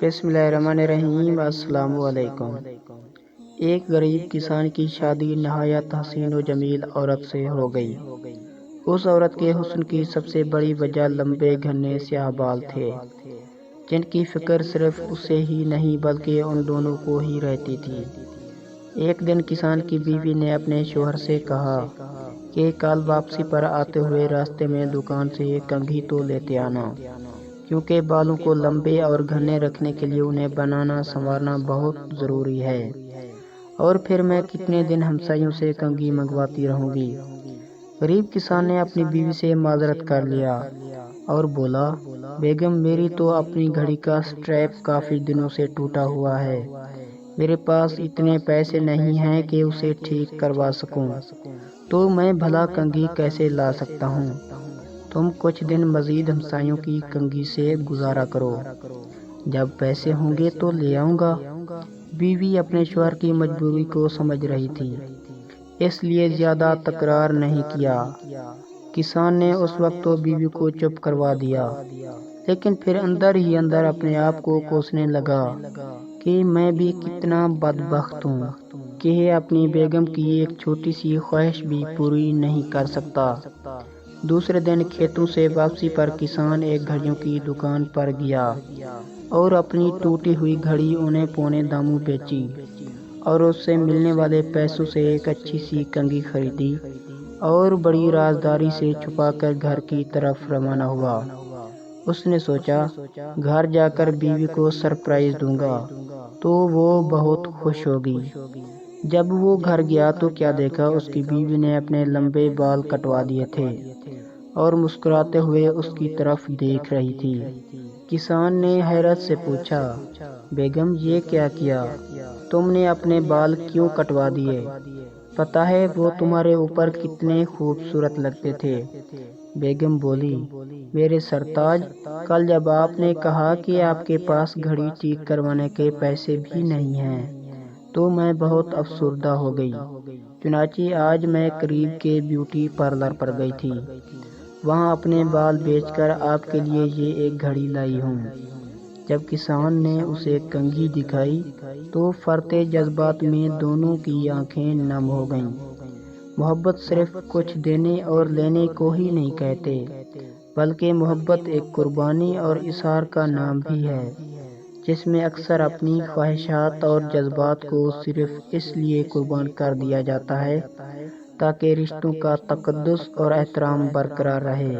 بسم اللہ الرحمن الرحیم۔ السلام علیکم۔ ایک غریب کسان کی شادی نہایت حسین و جمیل عورت سے ہو گئی۔ اس عورت کے حسن کی سب سے بڑی وجہ لمبے گھنے سیاہ بال تھے، جن کی فکر صرف اسے ہی نہیں بلکہ ان دونوں کو ہی رہتی تھی۔ ایک دن کسان کی بیوی نے اپنے شوہر سے کہا کہ کل واپسی پر آتے ہوئے راستے میں دکان سے ایک کنگھی تو لیتے آنا، کیونکہ بالوں کو لمبے اور گھنے رکھنے کے لیے انہیں بنانا سنوارنا بہت ضروری ہے، اور پھر میں کتنے دن ہمسائیوں سے کنگھی منگواتی رہوں گی۔ غریب کسان نے اپنی بیوی سے معذرت کر لیا اور بولا، بیگم میری تو اپنی گھڑی کا سٹریپ کافی دنوں سے ٹوٹا ہوا ہے، میرے پاس اتنے پیسے نہیں ہیں کہ اسے ٹھیک کروا سکوں، تو میں بھلا کنگھی کیسے لا سکتا ہوں؟ تم کچھ دن مزید ہمسائیوں کی کنگھی سے گزارا کرو، جب پیسے ہوں گے تو لے آؤں گا۔ بیوی اپنے شوہر کی مجبوری کو سمجھ رہی تھی، اس لیے زیادہ تکرار نہیں کیا۔ کسان نے اس وقت تو بیوی کو چپ کروا دیا، لیکن پھر اندر ہی اندر اپنے آپ کو کوسنے لگا کہ میں بھی کتنا بدبخت ہوں کہ اپنی بیگم کی ایک چھوٹی سی خواہش بھی پوری نہیں کر سکتا۔ دوسرے دن کھیتوں سے واپسی پر کسان ایک گھڑیوں کی دکان پر گیا اور اپنی ٹوٹی ہوئی گھڑی انہیں پونے داموں بیچی، اور اس سے ملنے والے پیسوں سے ایک اچھی سی کنگھی خریدی اور بڑی رازداری سے چھپا کر گھر کی طرف روانہ ہوا۔ اس نے سوچا، گھر جا کر بیوی کو سرپرائز دوں گا تو وہ بہت خوش ہوگی۔ جب وہ گھر گیا تو کیا دیکھا، اس کی بیوی نے اپنے لمبے بال کٹوا دیے تھے اور مسکراتے ہوئے اس کی طرف دیکھ رہی تھی۔ کسان نے حیرت سے پوچھا، بیگم یہ کیا کیا؟ تم نے اپنے بال کیوں کٹوا دیے؟ پتہ ہے وہ تمہارے اوپر کتنے خوبصورت لگتے تھے۔ بیگم بولی، میرے سرتاج، کل جب آپ نے کہا کہ آپ کے پاس گھڑی ٹھیک کروانے کے پیسے بھی نہیں ہیں تو میں بہت افسردہ ہو گئی، چنانچہ آج میں قریب کے بیوٹی پارلر پر گئی تھی، وہاں اپنے بال بیچ کر آپ کے لیے یہ ایک گھڑی لائی ہوں۔ جب کسان نے اسے کنگھی دکھائی تو فرتے جذبات میں دونوں کی آنکھیں نم ہو گئیں۔ محبت صرف کچھ دینے اور لینے کو ہی نہیں کہتے، بلکہ محبت ایک قربانی اور اظہار کا نام بھی ہے، جس میں اکثر اپنی خواہشات اور جذبات کو صرف اس لیے قربان کر دیا جاتا ہے تاکہ رشتوں کا تقدس اور احترام برقرار رہے۔